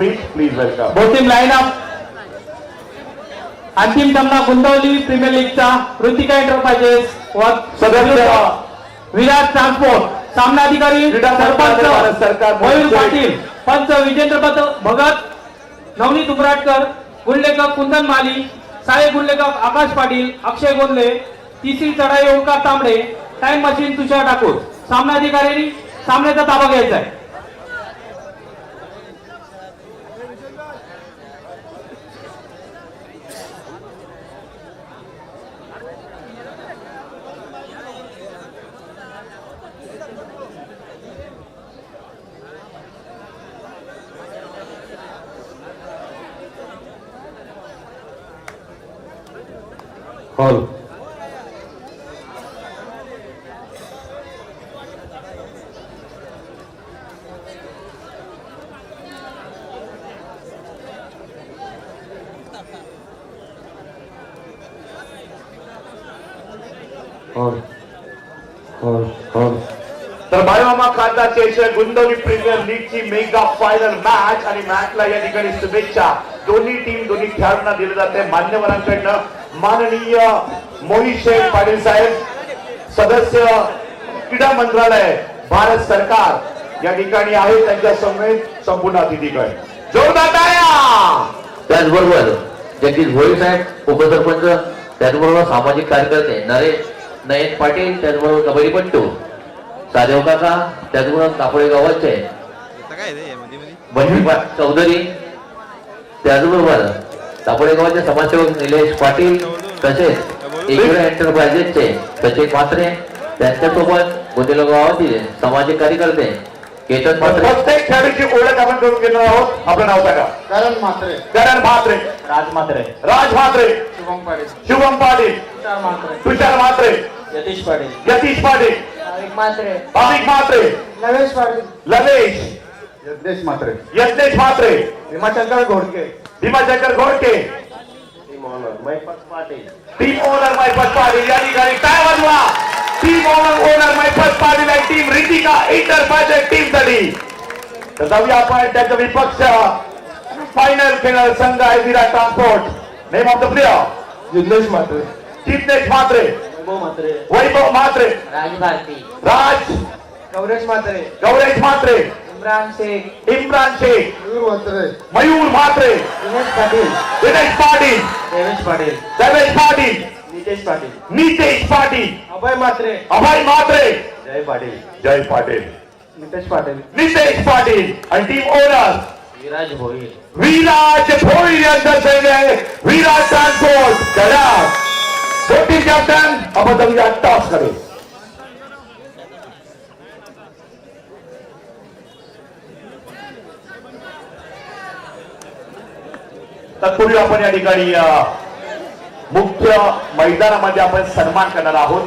Please welcome. Both team line up. अंतिम सामना गुंतवली प्रीमियर लीगचा ऋतिका एंटरप्राइजेस व सदस्य विराट ट्रान्सपोर्ट. सामना अधिकारी सरपंच सरकार मयूर पाटील, पंच विजेंद्र भगत, नवनीत उमराटकर, गुणलेखक कुंदन माली, सहाय्यक गुणलेखक आकाश पाटील, अक्षय गोंदले, तिसरी चढाई ओंकार तांबडे, टाइम मशीन तुषार ठाकूर. सामना अधिकाऱ्यांनी सामन्याचा ताबा घ्यायचा आहे. हॉल तर बाळमामा खासदार चषक गुंतवली प्रीमियर लीगची मेगा फायनल मॅच आणि मॅचला या ठिकाणी शुभेच्छा दोन्ही खेळाडूंना दिले जाते. मान्यवरांकडनं माननीय मोहित शेख पाटील साहेब, सदस्य क्रीडा मंत्रालय भारत सरकार या ठिकाणी आहे. त्यांच्या समेत संपूर्ण अतिथीगण जोरदार टाळ्या. त्याचबरोबर जगदीश भोई साहेब उपसरपंच, त्याचबरोबर सामाजिक कार्यकर्ते नयन पाटील, त्याचबरोबर कबड्डीपट्टू सादेव काका, त्याचबरोबर कापडे गावाचे बंटी चौधरी, त्याचबरोबर कापडे गावाचे समाजसेवक निलेश पाटील, तसेच एकविरा एंटरप्राइजेसचे सचिन म्हात्रे, त्यांच्यासोबत गोतेलो गावातील सामाजिक कार्यकर्ते केतन म्हात्रे. प्रत्येक खेळाडूची ओळख आपण करून घेणार आहोत. आपलं नाव सांगा. करण म्हात्रे, राज म्हात्रे, शुभम पाटील, तुषार म्हात्रे, यतीश पाटील, भाविक म्हात्रे, नवेश पाटील, लवेश, यज्ञेश म्हात्रे, भीमाशंकर घोडके, टीम ओनर मैपत पाटील या ठिकाणी काय वाजवा. टीम ओनर मैपत पाटील आणि टीम ऋतिका एंटरप्राइजेस टीम साठी. तर जाऊया आपण त्याचा विपक्ष फायनल खेळणारा संघ आहे Virat transport. Name of the player Jignesh Mhatre, Vaibhav Mhatre, Raj Gauresh Mhatre, Imran Shaikh, Mayur Mhatre, Dinesh Patil, Devesh Patil, Nitesh Patil, Abhay Mhatre, Jay Patil, Nitesh Patil आणि टीम ओनर विराज भोईर यांचा संघ आहे विराट ट्रान्सपोर्ट. टीम कॅप्टन आपण जाऊया टॉस कडे. तत्पूर्वी आपण या ठिकाणी मुख्य मैदानामध्ये आपण सन्मान करणार आहोत.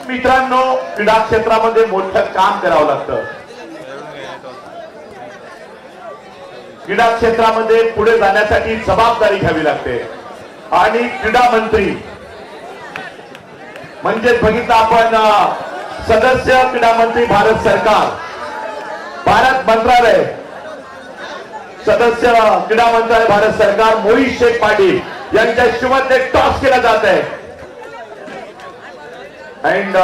मित्रांनो, क्रीडा क्षेत्रामध्ये मोठं काम करावं लागतं. क्रीडा क्षेत्रामध्ये पुढे जाण्यासाठी जबाबदारी घ्यावी लागते आणि क्रीडा मंत्री म्हणजेच बघितलं आपण सदस्य क्रीडा मंत्री भारत सरकार, भारत मंत्रालय, सदस्य क्रीडा मंत्रालय भारत सरकार मोहित शेख पाटील यांच्या शुभेच्छा टॉस केला जात आहे. And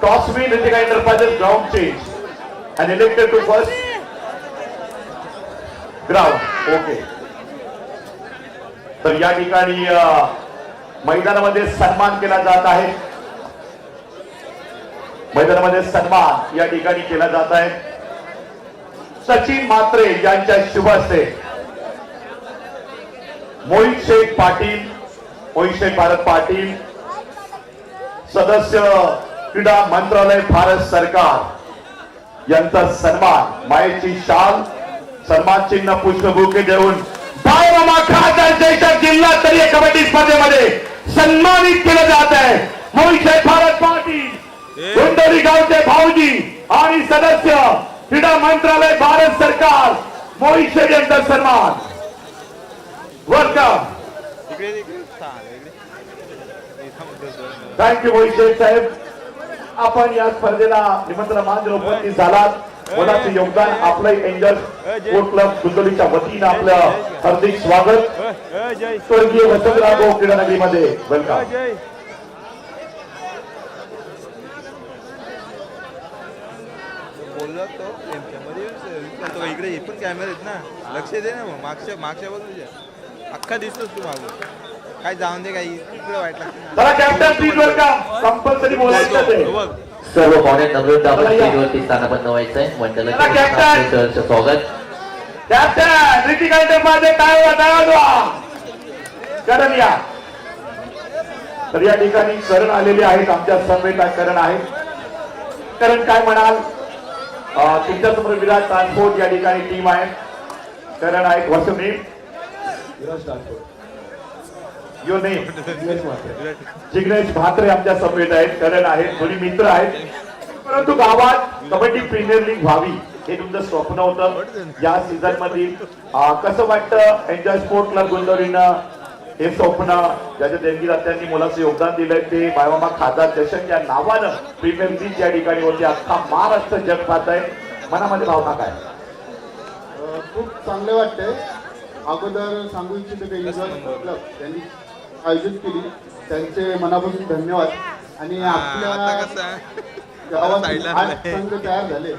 toss win Ritika enterprises ground change and elected to first ground. Okay, तर या ठिकाणी मैदानामध्ये सन्मान केला जात आहे. मैदानामध्ये सन्मान या ठिकाणी केला जात आहे. सचिन म्हात्रे यांच्या शुभ हस्ते मोहित शेख भारत पाटील, सदस्य क्रीडा मंत्रालय भारत सरकार यांचा सन्मान, मायेची शाल, सन्मान चिन्ह, पुष्पबुके देऊन बाळमामा खासदार चषक जिल्हा स्तरीय कबड्डी स्पर्धेमध्ये सन्मानित केलं जात आहे. मोहित शेख भारत पाटील, गुंडोरी गावचे भाऊजी आणि सदस्य क्रीडा मंत्रालय भारत सरकार मोहित शेख यांचा सन्मान. वेलकम. थँक्यू मोहित शेख साहेब. आपण या स्पर्धेला निमंत्रण मानून उपस्थित झालात. मोलाचं योगदान आपलं एंजल स्पोर्ट क्लब गुंतवणुकीच्या वतीनं आपलं हार्दिक स्वागत. स्वर्गीय वसंतराव भाऊ क्रीडा नगरीमध्ये वेलकम. बोलला तो तो इकडे हे पण कॅमेरा आहेत ना, लक्ष दे ना. मग मागच्या बाजूच्या अख्खा दिसतोस तू मागून. काय जाऊन दे, काही इकडे वाईट लागतं. चला कॅप्टन प्लीज वेलकम. कंपल्सरी बोलायचं ते. बघ सर्व पाहुणे नम्रता आपण स्टेजवरती स्थानापन्न व्हायचंय. मंडळाचे सहर्ष स्वागत. कॅप्टन ऋतिक माझे काय करण या. तर या ठिकाणी करण आलेले आहेत, आमच्या समवेत करण आहे. करण काय म्हणाल? तुमच्यासमोर विराट ट्रान्सपोर्ट या ठिकाणी टीम आहे. करण आहेत. What's your name? Virat transport. Your name? Jignesh Mhatre आमच्या समवेत आहेत. करण आहेत, दोन्ही मित्र आहेत. परंतु गावात कबड्डी प्रीमियर लीग व्हावी हे तुमचं स्वप्न होतं. या सीझन मधील कसं वाटतं एन्जॉय स्पोर्ट क्लब गुंतवणुकीनं हे स्वप्न ज्याच्या देणगी दात्यांनी मोलाचं योगदान दिलंय ते बाळमामा खासदार चषक या नावानं प्रीमियर लीग या ठिकाणी होते. अख्खा महाराष्ट्र जग पाहत आहे. मनामध्ये भावना काय? खूप चांगले वाटते. अगोदर सांगू इच्छितो की एन्जॉय स्पोर्ट क्लब त्यांनी आयोजित केली, त्यांचे मनापासून धन्यवाद. आणि आपल्या गावात 8 संघ तयार झाले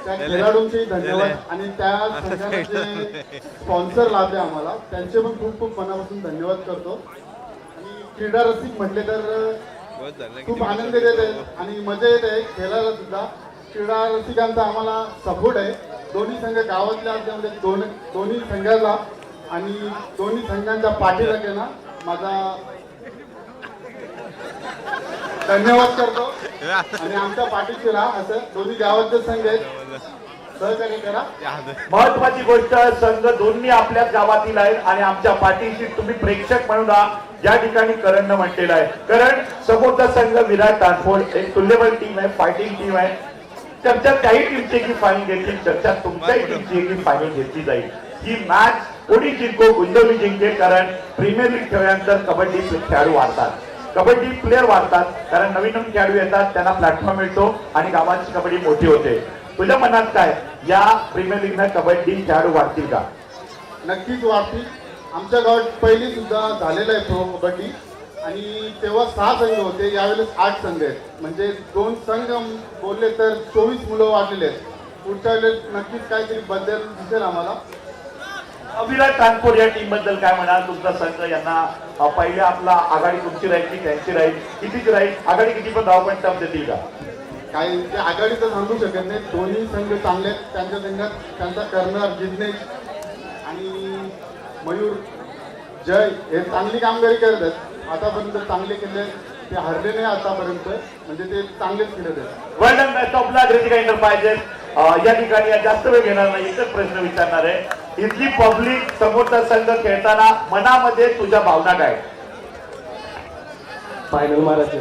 त्या खेळाडूंचेही धन्यवाद. आणि त्या संघाने जे स्पॉन्सर लाभले आम्हाला त्यांचे पण खूप खूप मनापासून धन्यवाद करतो. आणि क्रीडा रसिक म्हटले तर खूप आनंद देते आणि मजा येते खेळायला सुद्धा. क्रीडा रसिकांचा आम्हाला सपोर्ट आहे. दोन्ही संघ गावातल्या असल्यामुळे दोन्ही संघाला आणि दोन्ही संघांच्या पाठीला ना माझा धन्यवाद करतो. आणि आमच्या पाठीशी राहा असं दोन्ही गावातले संघ आहेत, सहकार्य करा. महत्वाची गोष्ट, संघ दोन्ही आपल्याच गावातील आहेत आणि आमच्या पाठीशी तुम्ही प्रेक्षक म्हणून राहा. या ठिकाणी करणनं म्हटलेलं आहे. कारण समोरचा संघ विराट ट्रान्सपोर्ट एक तुल्यबळ टीम आहे, फायटिंग टीम आहे. चर्चा काही टीमची की फायनल घेतली, चर्चा तुमच्याही टीमची की फायनल घेतली जाईल. ही मॅच कोणी जिंको, गुंतवणूक जिंकेल. कारण प्रीमियर लीग खेळल्यानंतर कबड्डी खेळाडू वाढतात, कबड्डी प्लेअर वाढतात. कारण नवीन नवीन खेळाडू येतात, त्यांना प्लॅटफॉर्म मिळतो आणि गावाची कबड्डी मोठी होते. तुझ्या मनात काय, या प्रीमियर लीगनं कबड्डी खेळाडू वाढतील का? नक्कीच वाढतील. आमच्या गावात पहिली सुद्धा झालेलं आहे प्रो कबड्डी आणि तेव्हा 6 संघ होते, यावेळेस 8 संघ आहेत. म्हणजे 2 संघ बोलले तर 24 मुलं वाढलेले आहेत. पुढच्या वेळेस नक्कीच काहीतरी बदल दिसेल आम्हाला. विराट ट्रान्सपोर्ट या टीम बद्दल काय म्हणाल? तुमचा संघ यांना पहिले आपला आघाडी तुमची राहील की त्यांची राहील, कितीची राहील? आघाडी किती पण धाव पण टप देतील का? काही ते आघाडी तर सांगू शकत नाही. दोन्ही संघ चांगले आहेत. त्यांच्या संघात त्यांचा कर्नर जिग्नेश आणि मयूर जय हे चांगली कामगिरी करत आहेत. आतापर्यंत चांगले केले, ते हरले नाही आतापर्यंत, म्हणजे ते चांगलेच खेळत आहेत. World best of luck Hrithik enterprises. या ठिकाणी जास्त वेळ घेणार नाही, एकच प्रश्न विचारणार आहे. इथली पब्लिक समोरचा संघ खेळताना मनामध्ये तुझ्या भावना काय? फायनल मारायचे.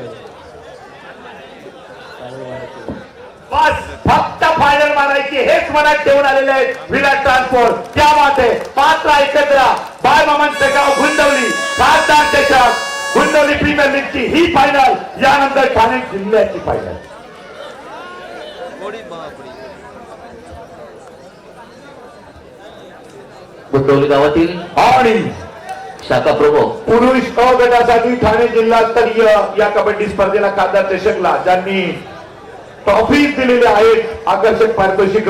बस फक्त फायनल मारायची हेच मनात ठेवून आलेले आहेत विराट ट्रान्सपोर्ट. क्या बात आहे. पात्र एकत्र बाळ मामांचं गाव गुंतवली, खासदार चषक गुंतवली प्रीमियर लीगची ही फायनल, यानंतर ठाणे जिल्ह्याची फायनल. गुंतवली गावातील आणि शाखा प्रमुख पुरुष अ गटासाठी ठाणे जिल्हास्तरीय या कबड्डी स्पर्धेला खासदार चषकला ज्यांनी ट्रॉफी दिलेले आहेत, आकर्षक पारितोषिक,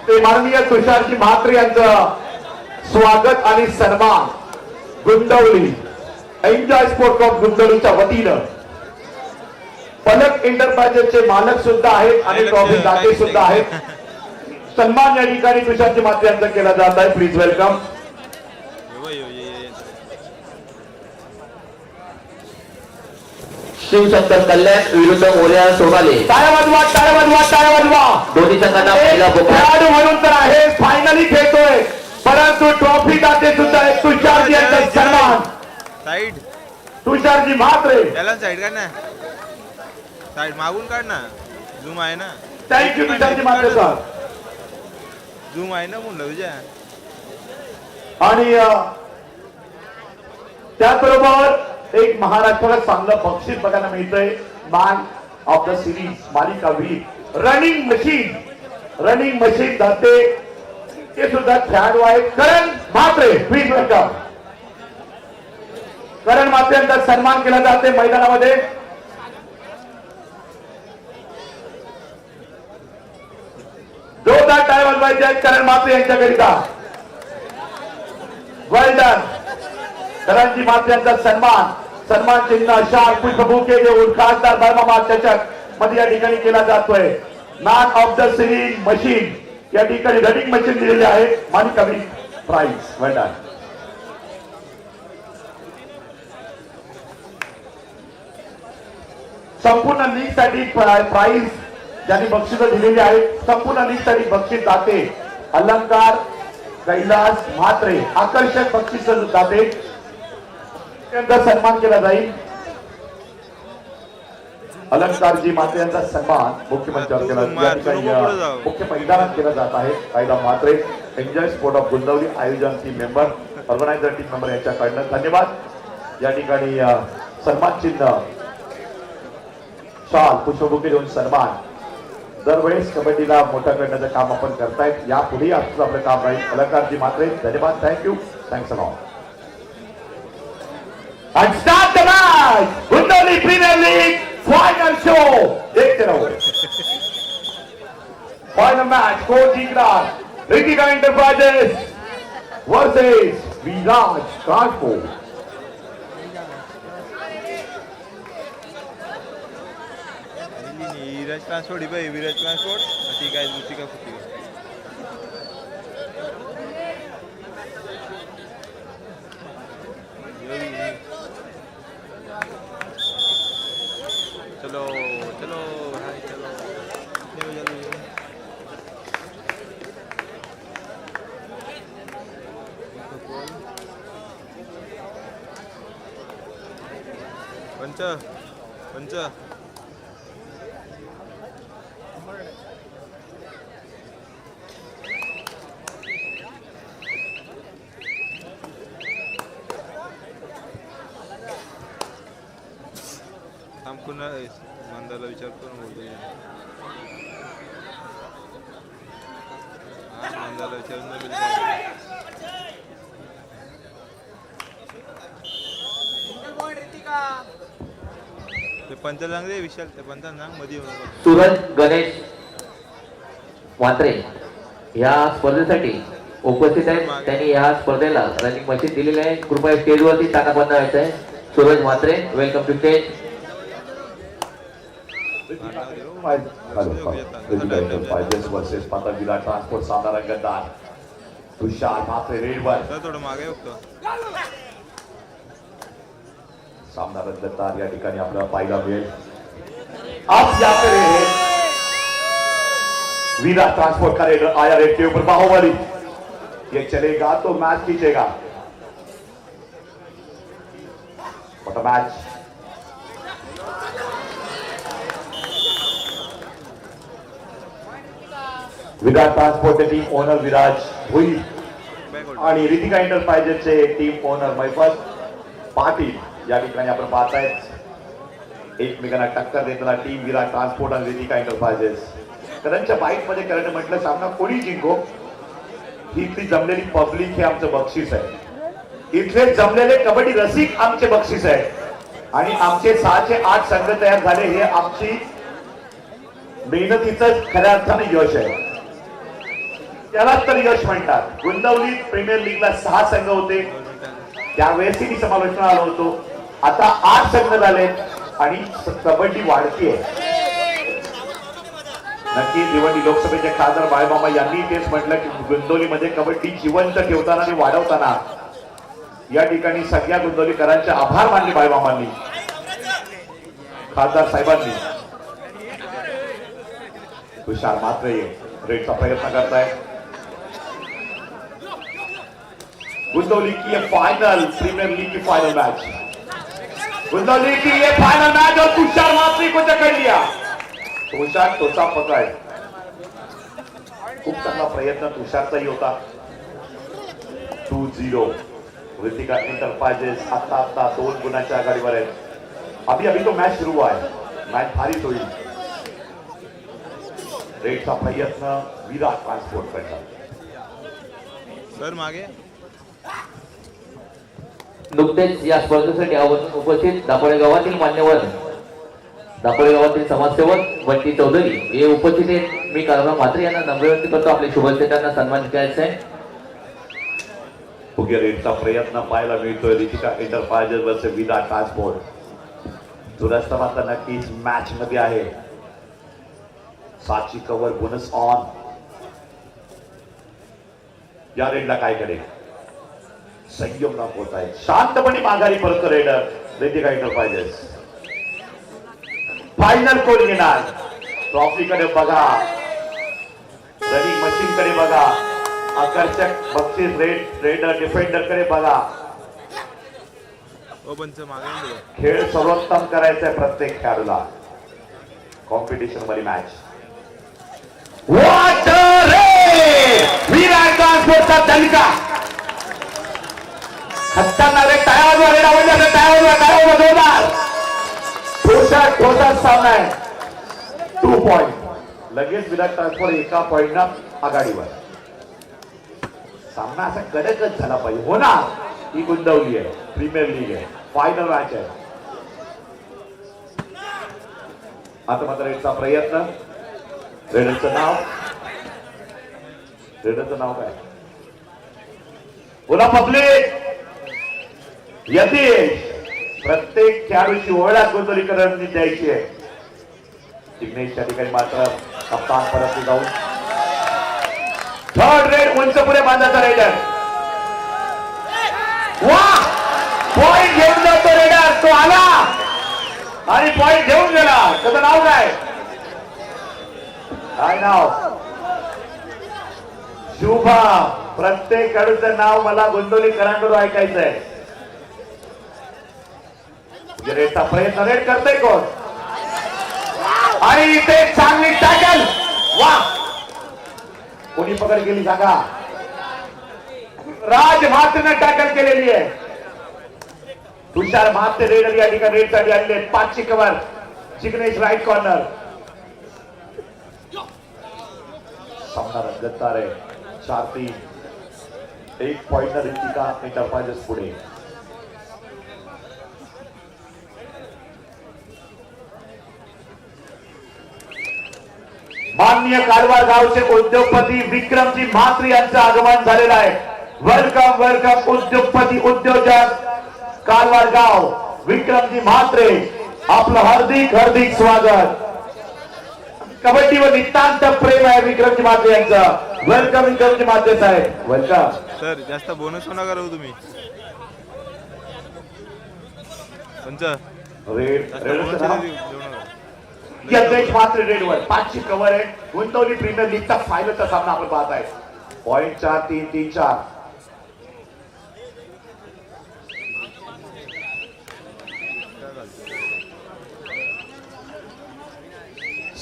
ते माननीय तुषारजी म्हात्रे यांचं स्वागत आणि सन्मान गुंतवली एन्जॉय स्पोर्ट क्लब गुंतवलीच्या वतीनं पलक एंटरप्राइजेसचे मालक सुद्धा आहेत आणि ट्रॉफी दाते सुद्धा आहेत. सन्मान या ठिकाणी तुषारजी म्हात्रे यांचा केला जात आहे. Please welcome. शिवशंकर कल्याण विरुद्ध मोर्या सोनाले. टाळ्या वाजवा, टाळ्या वाजवा, टाळ्या वाजवा. दोन्ही संघांना पहिला खेळाडू म्हणून तर आहे, फायनली खेळतोय, परंतु ट्रॉफी दाते सुद्धा आहेत. तुषारजी यांचा सन्मान. साईड तुषारजी म्हात्रे. त्याला साईड काढ ना, साईड मागून काढ ना, झूम आहे ना. थँक्यू तुषारजी म्हात्रे सर. झूम आहे ना म्हणलं तुझ्या. आणि त्याचबरोबर एक महाराष्ट्राला चांगलं बक्षीस बघायला मिळतंय. मॅन ऑफ द सिरीज, मालिका वीर, रनिंग मशीन रनिंग मशीन जाते ते सुद्धा खेळाडू आहेत. करण म्हात्रे प्लीज वेलकम. करण म्हात्रे यांचा सन्मान केला जाते मैदानामध्ये. जोरदार टाळ्या वाजवायच्या आहेत करण म्हात्रे यांच्याकरिता. वेल डन. करणजी म्हात्रे यांचा सन्मान चिन्ह शाल पुष्पबुके देऊन खासदार बाळमामा चषक मध्ये या ठिकाणी केला जातोय. Man of the series machine या ठिकाणी रनिंग मशीन दिलेली आहे. मानकरी प्राइज. वेल डन. संपूर्ण लीग साठी प्राइज ज्यांनी बक्षीस दिलेली आहेत. संपूर्ण लीग साठी बक्षीस जाते अलंकार कैलास म्हात्रे. आकर्षक बक्षीस जाते. त्यांचा सन्मान केला जाईल. अलंकारजी म्हात्रे यांचा सन्मान मुख्य मंचावर केला मुख्य मैदानात केला जात आहे. Kailas Mhatre enjoy sport of Gundavali आयोजन team member organizer team member यांच्याकडनं धन्यवाद. या ठिकाणी सन्मान चिन्ह शाल पुष्पबुके देऊन सन्मान. दरवेळेस कबड्डीला मोठा करण्याचं काम आपण करतायत. यापुढे असं आपलं काम राहील. अलंकारजी म्हात्रे धन्यवाद. Thank you. Thanks a lot. And start the match. Gundoli Premier League final show. देखते रहो. Final match. Coach Jigrar, Ritika Enterprises versus Viraj Transport. Viraj transport ही बाई विराज ट्रान्सपोर्ट ठीक आहे. दुसरी का कुठली चलो चलो हाय चलो पंच पंच पुन्हा मंदाला विचारतो ना बोलतो. मंदाला विचारून ते पंचाला सांग रे विशाल. ते पंचाला सांग मध्ये येऊन. सूरज गणेश म्हात्रे या स्पर्धेसाठी उपस्थित आहेत. त्यांनी या स्पर्धेला रनिंग मशीन दिलेली आहे. कृपया स्टेजवरती तानाबंद व्हायचं आहे. Suraj Mhatre welcome to stage. Versus Virat transport. सामना रंगतदार. तुषार म्हात्रे रेडवर. थोडं मागे बघतो. सामना रंगतदार या ठिकाणी आपल्याला पाहायला मिळेल. अब यहाँ पे विराट ट्रांसपोर्ट का रेडर आया रेड के ऊपर बाहुबली. ये चलेगा तो मैच खींचेगा. What a match. विराट ट्रान्सपोर्टचे टीम ओनर विराज भुई आणि रितिका एंटरप्राइजेसचे टीम ओनर मैफत पाटील या ठिकाणी आपण पाहतायत एकमेकांना टक्कर देताना टीम विराट ट्रान्सपोर्ट आणि रितिका एंटरप्राइजेस. करणच्या बाईक मध्ये करण म्हटलं सामना कोणी जिंको. ही इथली जमलेली पब्लिक हे आमचं बक्षीस आहे. इथले जमलेले कबड्डी रसिक आमचे बक्षीस आहे. आणि आमचे 6 ते 8 संघ तयार झाले हे आमची मेहनतीचं खऱ्या अर्थाने यश आहे. त्यालाच तर यश म्हणतात. गुंदवली प्रीमियर लीगला 6 संघ होते. त्यावेळेसही मी समालोचना आलो होतो. आता 8 संघ झाले आणि कबड्डी वाढतीये. नक्की भिवंडी लोकसभेचे खासदार बाळमामा यांनी तेच म्हटलं की गुंदवलीमध्ये कबड्डी जिवंत ठेवताना आणि वाढवताना या ठिकाणी सगळ्या गुंदवलीकरांचे आभार मानले बाळमामांनी, खासदार साहेबांनी. तुषार म्हात्रे रेडचा प्रयत्न करताय. गुंदवली की ये फाइनल प्रीमियर लीग की फाइनल मैच. गुंदवली की ये फाइनल मैच और तुषार म्हात्रे को जकड़ लिया. तुषार तोचा पकड. खूप चांगला प्रयत्न तुषारचाही होता. 2-0 रितिका एंटरप्राइजेस आता 2 गुणांच्या आघाडीवर आहे. अभी तो मैच शुरू हुआ है. मैच भारी होईल. रेडचा प्रयत्न विराट ट्रान्सपोर्ट करतात. सर मागे नुकतेच या स्पर्धेसाठी आवर्जून उपस्थित दापोडे गावातील मान्यवर दापोडे गावातील समाजसेवक बंटी चौधरी हे उपस्थित आहेत. मी काळाराम म्हात्रे यांना नम्र विनंती करतो आपल्या शुभेच्छांना सन्मानित करायचा आहे. उगे रेडचा प्रयत्न पाहायला मिळतोय. Ritika enterprises versus Virat transport. दुरस्त मात्र नक्कीच मॅच मध्ये आहे. 7ची कव्हर बोनस ऑन. या रेडला काय करेल? संयम दाखवत आहे. शांतपणे माघारी परत रेडर रितिका एंटरप्राइजेस. फायनल कोण घेणार? ट्रॉफीकडे बघा, रनिंग मशीन कडे बघा, आकर्षक बक्षीस रेडर डिफेंडर कडे बघा. ओ पंच मागे खेळ सर्वोत्तम करायचा आहे प्रत्येक खेळाडूला. कॉम्पिटिशन मध्ये मॅच. What a race! विराट ट्रान्सपोर्टचा दणका. खतरनाक रे. टाळ्या रेड आवडला. टाळ्या जोरदार. ठोसा सामना आहे. 2 पॉइंट. लगेच विराट ट्रान्सपोर्ट एका पॉइंटनं आघाडीवर. सामना असा कडकच झाला पाहिजे. हो ना. ही गुंतवली आहे. प्रीमियर लीग आहे. फायनल मॅच आहे. आता मात्र रेडचा प्रयत्न. रेडरचं नाव काय? बोला पब्लिक. यतीश. प्रत्येक खेळाडूची ओळख गोंधळीकरांनी द्यायची आहे. जिग्नेशच्या ठिकाणी मात्र कप्तान परत जाऊन थर्ड रेड उंच पुढे बांधायचा रेडर. वा. पॉइंट घेऊन जातो रेडर. तो आला आणि पॉइंट घेऊन गेला. त्याचं नाव काय? काय नाव? शुभा. प्रत्येक खेळाडूचं नाव मला गोंधळीकरांकडून ऐकायचं आहे. रेडचा प्रयत्न. रेड करतोय कोण? आणि इथे चांगली टॅकल. वा. कोणी पकड केली सांगा? राज म्हात्रेनं टॅकल केलेली आहे. तुषार म्हात्रे रेडर या ठिकाणी रेडसाठी आलेले. 5ची कव्हर. Jignesh right corner. सामना रंगतदार आहे. 4-3. 1 पॉइंट रितिका एंटरप्राइजेस पुढे. माननीय कारवार गावचे उद्योगपती विक्रमजी म्हात्रे यांचं आगमन झालेलं आहे. Welcome welcome. उद्योगपती उद्योजक कारवार गाव विक्रमजी म्हात्रे, आपलं हार्दिक स्वागत. कबड्डीवर नितांत प्रेम आहे विक्रमजी म्हात्रे यांचं. वेलकम विक्रमजी म्हात्रे साहेब. वेलकम. सर जास्त बोनस नका करू तुम्ही. पंच रेड जास्त रेडचं बोनस नाव? देऊ नका. यज्ञेश म्हात्रे रेडवर. 5ची कव्हर आहे. गुंतवली प्रीमियर लीगचा फायनलचा सामना आपण पाहत आहे. पॉइंट 4-3-3-4.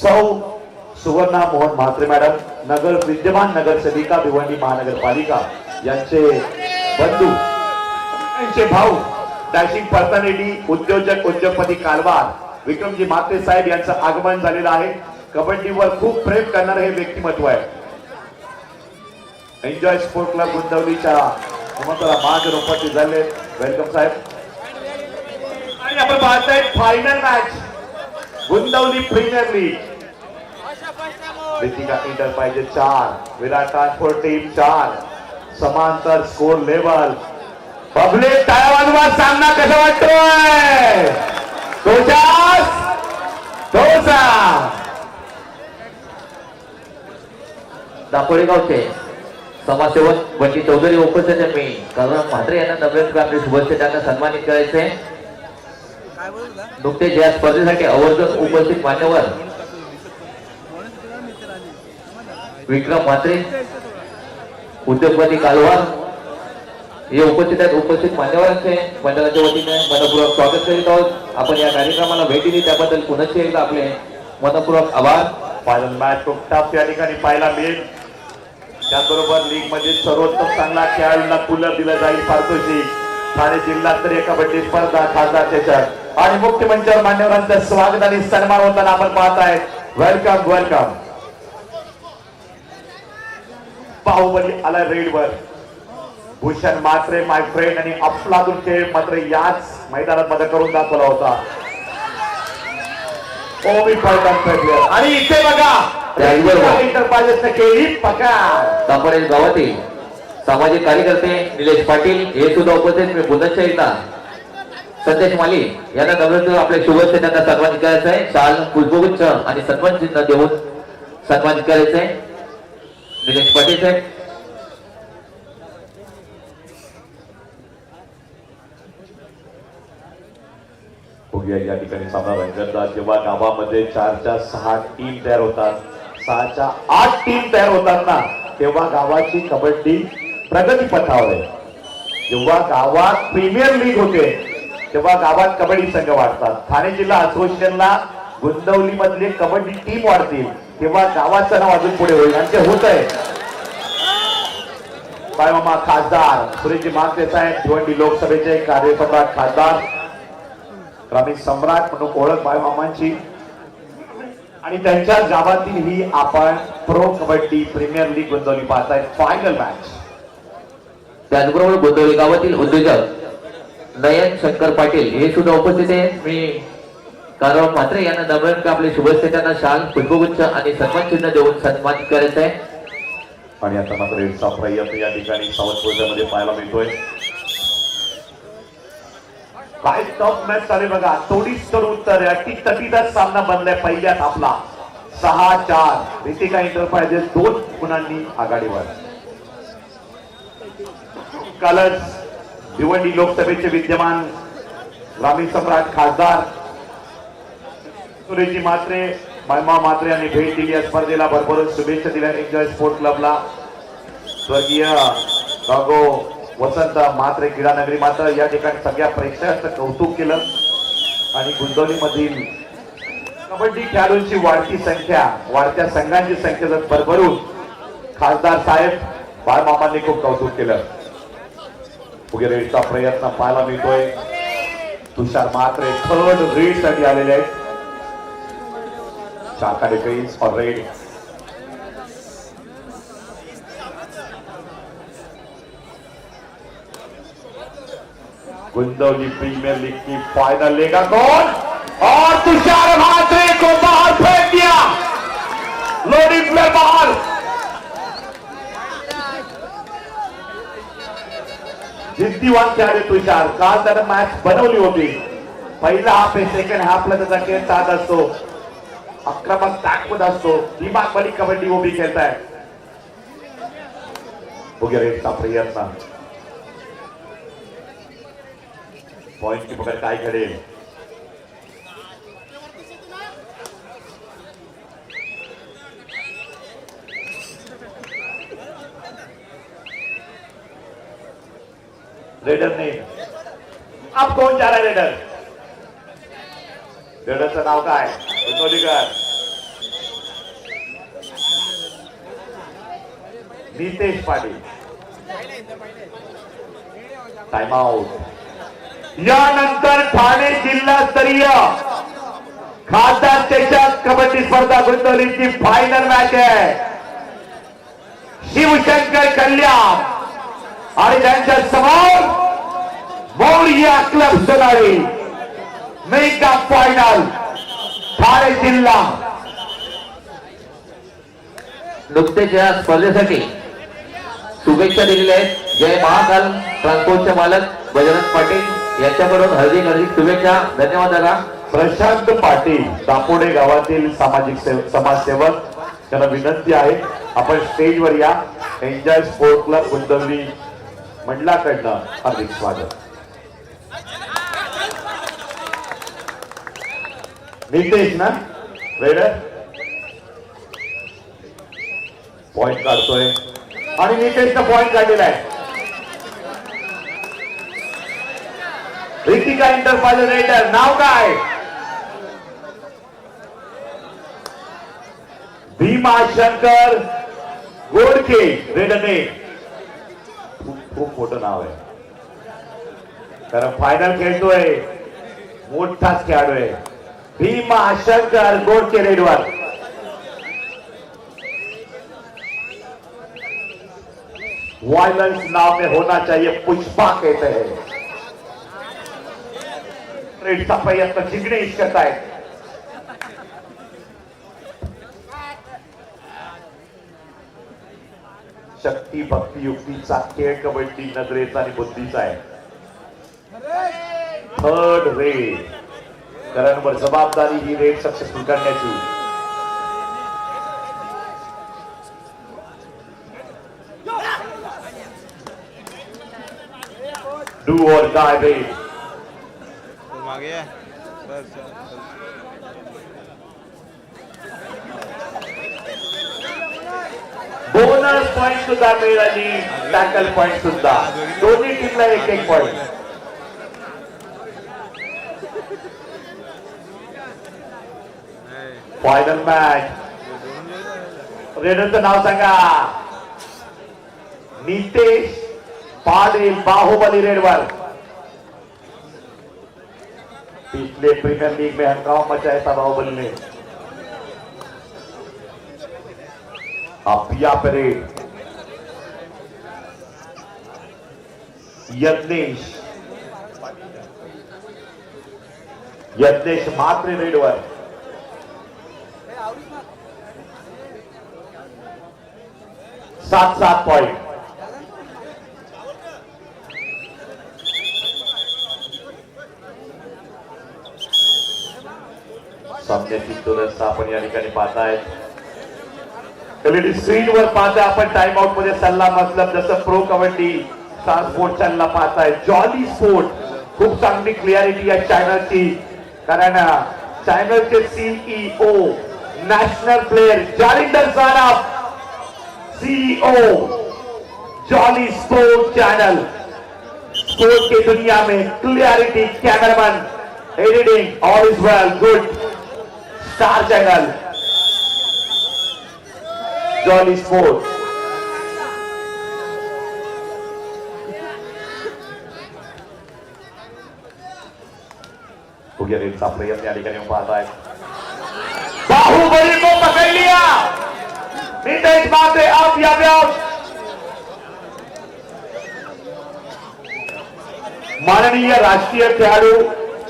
सौ सुवर्णा मोहन म्हात्रे मॅडम, नगर विद्यमान नगरसेविका भिवंडी महानगरपालिका यांचे बंधू, यांचे भाऊ, डॅशिंग पर्सनॅलिटी, उद्योजक उद्योगपती कारवार विक्रमजी म्हात्रे साहेब यांचं आगमन झालेलं आहे. कबड्डीवर खूप प्रेम करणारे हे व्यक्तिमत्व आहे. एन्जॉय स्पोर्ट क्लब गुंतवलीच्या निमंत्रणा मागे रोपाटी झाले. वेलकम साहेब. आणि आपण पाहताय फायनल मॅच गुंतवली प्रीमियर लीग. रितिका एंटरप्राइजेस 4, विराट ट्रान्सपोर्ट टीम 4. समांतर स्कोर लेवल. पब्लिक टाळ्या वाजवा. सामना कसा वाटतोय? दापोडे गावचे समाजसेवक बंटी चौधरी उपस्थित आहेत. मी काळाराम म्हात्रे यांना नम्र आपल्या शुभेच्छांना सन्मानित करायचे. नुकतेच या स्पर्धेसाठी आवर्जून उपस्थित मान्यवर विक्रम म्हात्रे, उद्योगपती कालवार हे उपस्थित आहेत. उपस्थित मान्यवरांचे मंडळाच्या वतीने मनपूर्वक स्वागत करीत आहोत. आपण या कार्यक्रमाला भेट दिली त्याबद्दल पुनश्च एकदा आपले मनपूर्वक आभार. फायनल मॅच खूप टफ या ठिकाणी पाहायला मिळेल. त्याचबरोबर लीग मध्ये सर्वोत्तम चांगला खेळाडूंना कूलर दिला जाईल. पारितोषिक, ठाणे जिल्हास्तरीय कबड्डी स्पर्धा, खासदार चषक आणि मुख्य मंचावर मान्यवरांचं स्वागत आणि सन्मान होताना आपण पाहत आहेत. Welcome welcome. बाहुबली आला रेडवर. भूषण मात्रे माय फ्रेंड आणि अफलातून खेळ मात्र याच मैदानात मध्ये करून दाखवला होता. ओमी प्लेयर आणि इथे बघा इंटरप्राइजेसने केली पकार. दापोडे गावातील सामाजिक कार्यकर्ते निलेश पाटील हे सुद्धा उपस्थित. मी पुन्हा एकदा संदेश माली यांना नम्र आपल्या शुभेच्छा त्यांना सन्मानित करायचं आहे. शाल पुष्पगुच्छ आणि सन्मान चिन्ह देऊन सन्मानित करायचं आहे निलेश पाटील साहेब. बघूया या ठिकाणी सामना रंगतदार. जेव्हा गावामध्ये 4च्या 6 टीम तयार होतात, 6च्या 8 टीम तयार होतात ना, तेव्हा गावाची कबड्डी प्रगती पथावर आहे. जेव्हा गावात प्रीमियर लीग होते तेव्हा गावात कबड्डी संघ वाढतात. ठाणे जिल्हा असोसिएशनला गुंदवली मधले कबड्डी टीम वाढतील तेव्हा गावाचं नाव अजून पुढे होईल आणि ते होत आहे. बाळमामा खासदार सुरेशजी मागते साहेब भिवंडी लोकसभेचे कार्यसम्राट खासदार, ग्रामीण सम्राट म्हणून ओळख बाळमामांची. आणि त्यांच्या गावातील ही आपण pro kabaddi premier league Gundavali पाहताय फायनल मॅच. त्याचबरोबर गोंदवली गावातील उद्योजक नयन शंकर पाटील हे सुद्धा उपस्थित आहे. मी कारवार मात्रे यांना नम्र आपले शुभेच्छा त्यांना शाल पुष्पगुच्छ आणि सन्मान चिन्ह देऊन सन्मानित करायचं आहे. आणि आता मात्र रेडचा प्रयत्न या ठिकाणी सावंतपूरमध्ये पाहायला मिळतोय. काय टॉप मॅच चालू बघा. थोडीच तर उत्तर आहे. तटीचा सामना बनलाय पहिल्यात आपला 6-4. रितिका इंटरप्राइजेस 2 गुणांनी आघाडीवर. कालच भिवंडी लोकसभेचे विद्यमान ग्रामीण सम्राट खासदार सुरेशजी मात्रे बाळमा मात्रे यांनी भेट दिली. या स्पर्धेला भरभरून शुभेच्छा दिल्या एन्जॉय स्पोर्ट क्लबला. स्वर्गीय राघो वसंत मात्रे क्रीडानगरी मात्र या ठिकाणी सगळ्या प्रेक्षकांचं कौतुक केलं. आणि गुंतवणी मधील कबड्डी खेळाडूंची वाढती संख्या, वाढत्या संघांची संख्या जर भरभरून खासदार साहेब बाळमामांनी खूप कौतुक केलं. रेडचा प्रयत्न पाहायला मिळतोय. तुषार मात्रे थर्ड रेड साठी आलेले आहेत. शाखा defence for raid. Gundavali premier league की फाइनल लेगा कौन? और तुषार मात्रे को बाहर फेंक दिया. लोडिंग प्लेयर बाहर. जिद्दीवान खेळाडू तुषार. काल त्यानं मॅच बनवली होती. पहिला हाफ आहे, सेकंड हाफला त्याचा खेळ साथ असतो, आक्रमक ताकद असतो, दिमागवाली कबड्डी उभी खेळताय. रेडचा प्रयत्न. पॉइंट की पकड काय घडेल. रेडर ने अब कौन जा रहा है? रेडर. रेडरचं नाव काय? गुंदवलीकर नितेश पाटील. Time out. यानंतर ठाणे जिल्हास्तरीय खासदार चषक कबड्डी स्पर्धा गुंतवलीची फायनल मॅच आहे. शिवशंकर कल्याण आणि त्यांच्या समोर Moriya club Sonari mega final Thane जिल्हा. नुकतेच या स्पर्धेसाठी शुभेच्छा दिलेल्या आहेत. जय महाकाल ट्रान्सपोर्टचे मालक बजरंग पाटील यांच्याकडून हार्दिक शुभेच्छा. धन्यवाद दादा. प्रशांत पाटील दापोडे गावातील सामाजिक समाजसेवक, त्यांना विनंती आहे आपण स्टेजवर या. एन्जॉय स्पोर्ट क्लब गुंतवली मंडळाकडनं हार्दिक स्वागत. नितेश ना रेडर पॉइंट काढतोय आणि नितेशनं पॉइंट काढलेला आहे. Ritika enterprises raider. नाव काय? भीमाशंकर गोडके. रेडरने खूप मोठं नाव आहे कारण फायनल खेळतोय, मोठाच खेळाडू आहे. भीमाशंकर गोडके रेडवर. वायलेंस नाव में होना चाहिए, पुष्पा कहते हैं. रेडचा प्रयत्न जिग्नेश करतायत. शक्ती भक्ती युक्तीचा खेळ कबड्डी नजरेचा आणि बुद्धीचा आहे. थर्ड रेड करणवर जबाबदारी ही रेड सक्सेसफुल करण्याची. डू और डाय रेड. मागे आहे. बस, बस. बोनस पॉइंट सुद्धा मिळाली, टॅकल पॉइंट सुद्धा. दोन्ही टीमला एक एक पॉइंट. Final match. रेडरचं नाव सांगा. नितेश पाटील, बाहुबली रेडवर. पिछले प्रीमियर लीग में हंगामा मचाया था बाहुबली ने. Apia parade. यज्ञेश मात्र रेडवर. 7-7 पॉइंट. सामन्याची तुरंत आपण या ठिकाणी पाहताय. एलईडी स्क्रीनवर पाहताय आपण. टाइम आउट मध्ये सल्ला मतलब जसं प्रो कबड्डी स्टार स्पोर्ट चॅनलला पाहताय. जॉली स्पोर्ट खूप चांगली क्लिअरिटी या चॅनलची, कारण चॅनलचे CEO national player Jalindar Saraf, CEO jolly sport channel. Sport की दुनिया में clarity, cameraman, editing, all is well, good. Star channel jolly sport. रेडचा प्रयत्न या ठिकाणी पाहताय. बाहुबली को पकड़ लिया. नितेश मात्रे आप या व्याप. माननीय राष्ट्रीय खेळाडू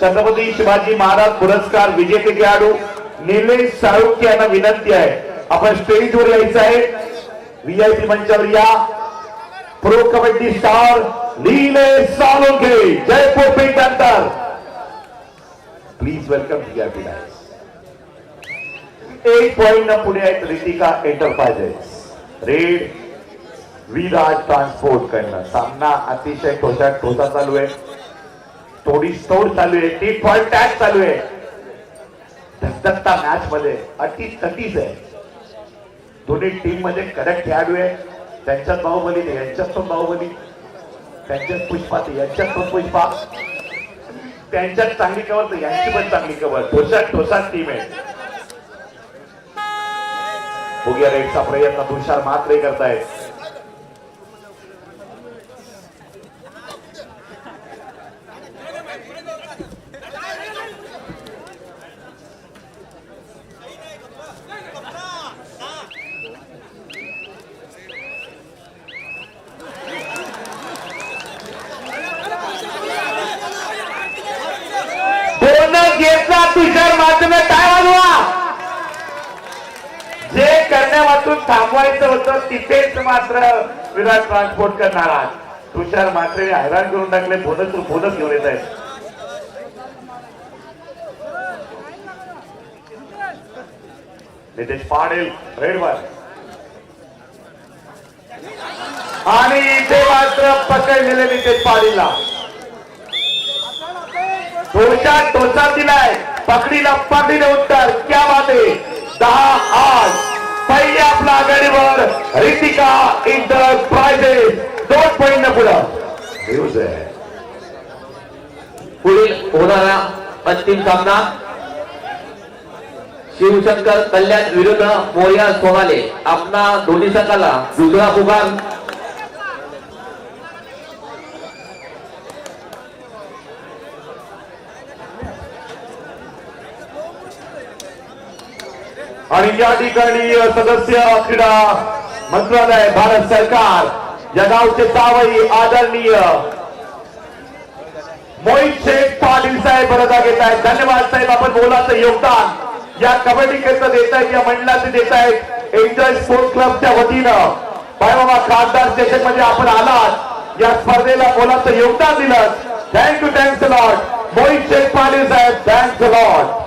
छत्रपती शिवाजी महाराज पुरस्कार विजेते खेळाडू निलेश साळुंखे यांना विनंती आहे, आपण स्टेजवर यायचं आहे. व्हीआयपी मंचावर या. प्रो कबड्डी स्टार निलेश साळुंखे, जयपूर पेठ अंतर. Please welcome VIP guys. 1 point न पुढे आहेत Ritika enterprises. Red Viraj transport कडनं. सामना अतिशय ठोसा चालू आहे. तोड चालू आहे. टी पॉइंट टॅच चालू आहे. धगधगता मॅच मध्ये अटीच आहे. दोन्ही टीम मध्ये कडक खेळाडू आहे. त्यांच्यात बाहुबली नाही, यांच्यात पण बाहुबली, त्यांच्यात पुष्पा ते यांच्यात पण पुष्पा, त्यांच्यात चांगली कवर तर यांची पण चांगली कवर. ठोसात टीम आहे. बघूया रेडचा प्रयत्न तुषार मात्रे करतायत. घेतला तुषार माध्यमे. काय वाजवा. जे करण्यापासून थांबवायचं होतं तिथेच मात्र विराट ट्रान्सपोर्ट करणारा तुषार मात्रे हैराण करून टाकले. बोनस घेऊन येत आहेत. नितेश पाटील रेडवर आणि इथे मात्र पकडलेले नितेश पाटीलला. टोचा दिलाय. पकडीने उत्तर. क्या बात आहे. 10-8 पहिले आपला आघाडीवर रितिका एंटरप्राइजेस. 2 पॉइंट पुढे. पुढील होणारा अंतिम सामना शिवशंकर कल्याण विरुद्ध मोर्या सोनाले. आपला दोन्ही संघाला दुसरा पुकार. आणि या ठिकाणी सदस्य क्रीडा मंत्रालय भारत सरकार या गावचे जावई आदरणीय मोहित शेख पाटील साहेब बरोदा घेत आहेत. धन्यवाद साहेब, आपण मोलाचं योगदान या कबड्डी करता देत आहेत, या मंडळाचे देत आहेत. एन्जॉय स्पोर्ट्स क्लबच्या वतीनं बाळाबा खासदार स्टेशन मध्ये आपण आलात, या स्पर्धेला मोलाचं योगदान दिलं. Thank you thanks lot Mohit Shaikh Patil साहेब, थँक्स लॉट.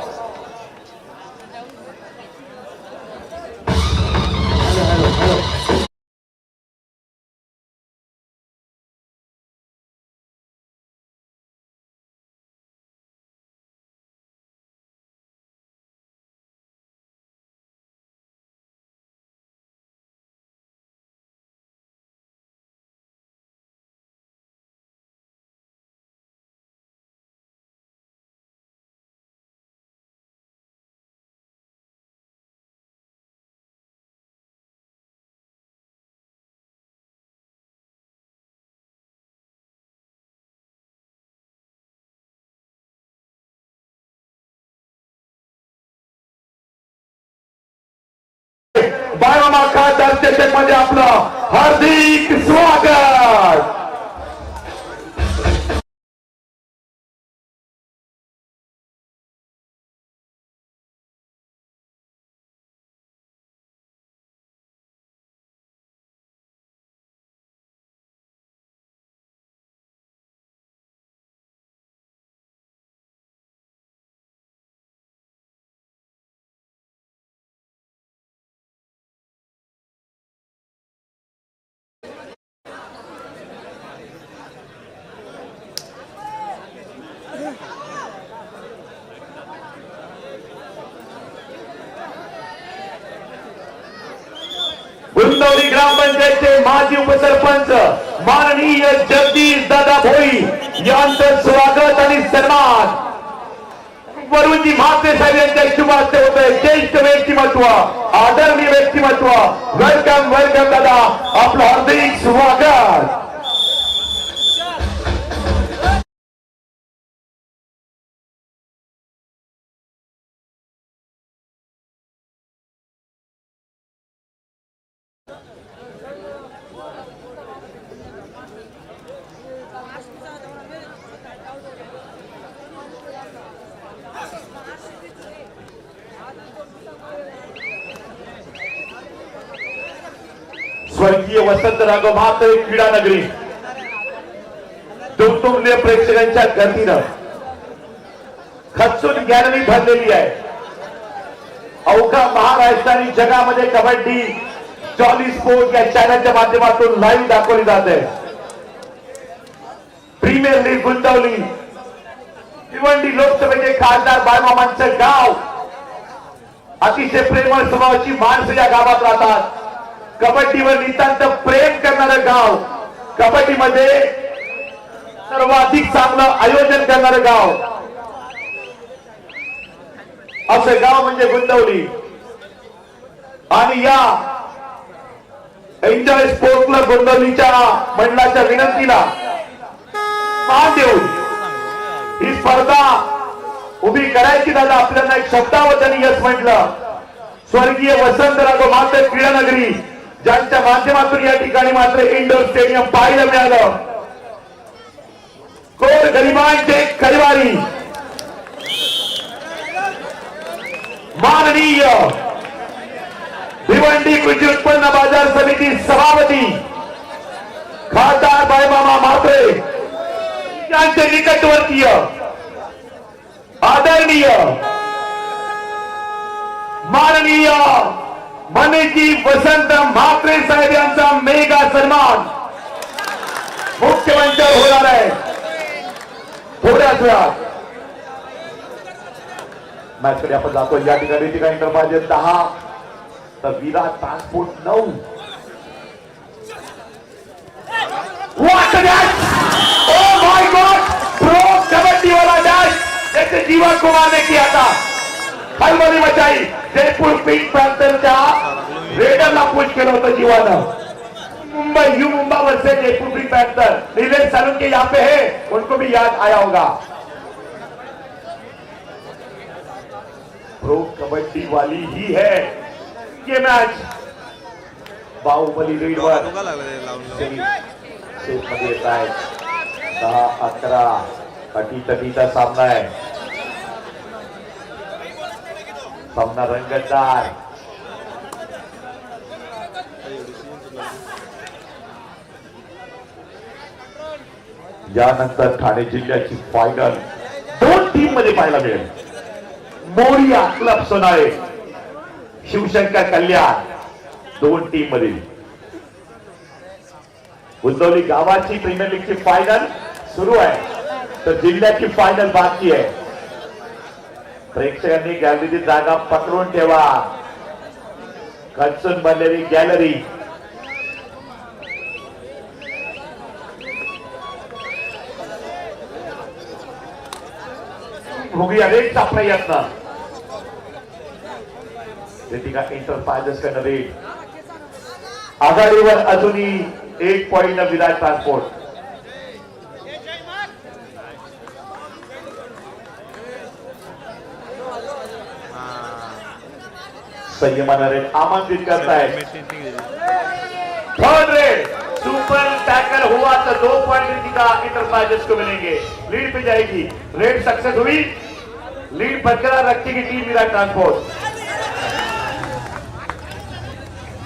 बाळाबा खासदार स्टेशन मध्ये आपलं हार्दिक स्वागत. गुंतवली ग्रामपंचायतचे माजी उपसरपंच माननीय जगदीश दादा भोई यांचं स्वागत आणि सन्मान वरुणजी म्हात्रे साहेब यांच्या शुभ हस्ते होत आहे. ज्येष्ठ व्यक्तिमत्व, आदरणीय व्यक्तिमत्व, वेलकम वेलकम दादा, आपलं हार्दिक स्वागत. स्वर्गीय वसंतराव म्हात्रे क्रीडा नगरी दुमदुमले प्रेक्षकांच्या गर्दीनं खचून गॅलरी भरलेली आहे. अवघा महाराष्ट्र आणि जगामध्ये कबड्डी जॉली स्पोर्ट या चॅनलच्या माध्यमातून लाईव्ह दाखवली जाते. प्रीमियर लीग गुंतवली भिवंडी लोकसभेचे खासदार बाळमामांचं गाव. अतिशय प्रेमळ स्वभावाची माणसं या गावात राहतात. कबड्डीवर नितांत प्रेम करणारं गाव, कबड्डीमध्ये सर्वाधिक चांगलं आयोजन करणारं गाव, असं गाव म्हणजे गुंतवली. आणि या एन्जॉय स्पोर्ट क्लब गुंतवलीच्या मंडळाच्या विनंतीला मान देऊन ही स्पर्धा उभी करायची. दादा आपल्याला एक शब्दावधानी यश म्हटलं. स्वर्गीय वसंतराव म्हात्रे क्रीडा नगरी ज्यांच्या माध्यमातून या ठिकाणी मात्र इंडोर स्टेडियम पाहायला मिळालं. कोण गरिबांचे खैवारी माननीय भिवंडी कृषी उत्पन्न बाजार समिती सभापती खासदार बाळमामा म्हात्रे यांचे निकटवर्तीय आदरणीय माननीय मनेजी वसंत म्हात्रे साहेब यांचा मेगा सन्मान मुख्यमंत्र्यावर होणार आहे थोड्याच वेळात. मॅचकडे आपण जातो. या ठिकाणी इंटरपाहिजे 10 तर Virat transport 9. Oh my God, pro Kabaddi वाला डैश जैसे जीवन कुमार ने किया था. हलबली मचाई. जयपुर पिंक पैंथरच्या रेडरला पुश केलं होतं जीवानं. Mumbai U Mumbai versus Jaipur pink panther. Nilesh Salunke यहाँ पे है, उनको भी याद आया होगा. प्रो कबड्डी वाली ही है ये मैच. बाहुबली लीडवर धोका लागला ते लावून सेफ मध्ये येत आहेत. 10-11 अटीतटीचा सामना आहे. सामना रंगतदार. यानंतर ठाणे जिल्ह्याची फायनल 2 टीम मध्ये पाहायला मिळेल. मोरिया क्लब सोनाळे, शिवशंकर कल्याण 2 टीम मध्ये. बुंदवली गावाची प्रीमियर लीगची फायनल सुरू आहे तर जिल्ह्याची फायनल बाकी आहे. प्रेक्षकांनी गॅलरीची जागा पकडून ठेवा. खचून बनलेली गॅलरी. बघूया रेडचा प्रयत्न. रेटिका एंटरप्राइजेस कडे रेड. आघाडीवर अजूनही 1 पॉइंट विराट ट्रान्सपोर्ट. संयमानं रेड आमंत्रित करतायत. थर्ड रेड सुपर टैकल हुआ तो 2 पॉइंट रितिका इंटरप्राइजेस को मिलेंगे. लीड पे जाएगी. रेड सक्सेस हुई. लीड बरकरार रखेगी टीम विराट ट्रान्सपोर्ट.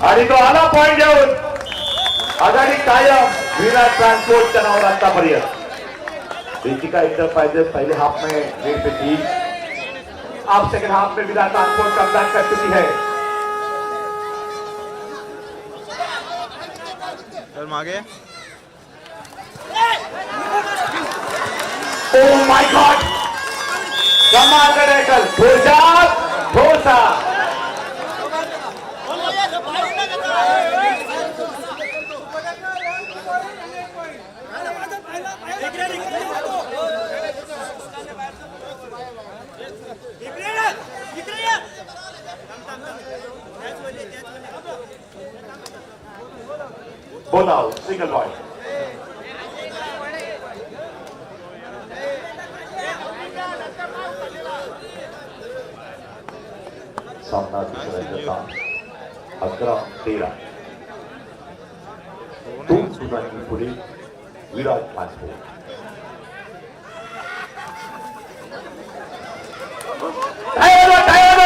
आणि तो आला पॉइंट घेऊन. आघाडी कायम विराट ट्रान्सपोर्टच्या नावावर आतापर्यंत. रितिका इंटरप्राइजेस पहले हाफ में लीड पे थी. अब सेकंड हाफ में विराट ट्रांसपोर्ट कब्जा कर चुकी है. तर मागे ओह माय गॉड. कमाल का टैकल. ढोसा बोलाओ. Single boy. सामना दुसऱ्याचा 11-13. 2 गुणांनी पुढे विराट ट्रान्सपोर्ट.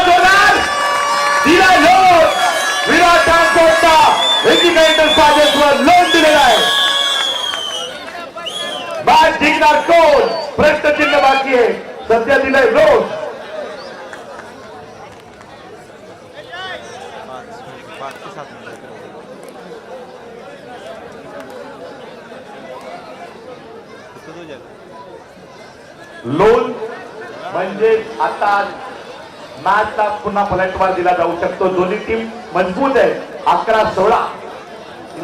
जोरदार दिला लोन. विराट ट्रान्सपोर्टचा रेटिका एंटरप्राइजेसवर लोन दिलेला आहे. मॅच जिंकणार कोण? प्रश्नचिन्ह बाकी आहे. सध्या दिलाय लोन. 5 ते 7 मिनिटं. लोन म्हणजे आता मॅचला पुन्हा पलटवार दिला जाऊ शकतो. दोन्ही टीम मजबूत आहे. 11-16.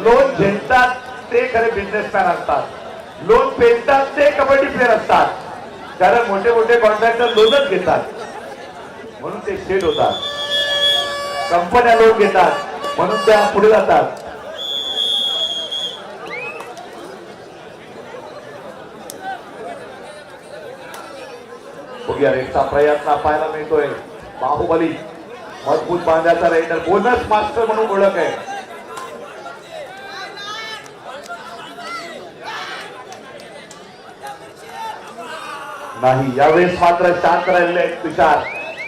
लोन घेतात ते खरे बिझनेसमॅन असतात. लोन पेटतात ते कबड्डी प्लेअर असतात. कारण मोठे मोठे कॉन्ट्रॅक्टर लोनच घेतात म्हणून ते शेड होतात. कंपन्या लोन घेतात म्हणून त्या पुढे जातात. बघूया रेडचा प्रयत्न पाहायला मिळतोय. बाहुबली मजबूत बांधायचा रायडर. बोनस मास्टर म्हणून ओळख आहे. नाही यावेळेस मात्र शांत राहिलेले तुषार.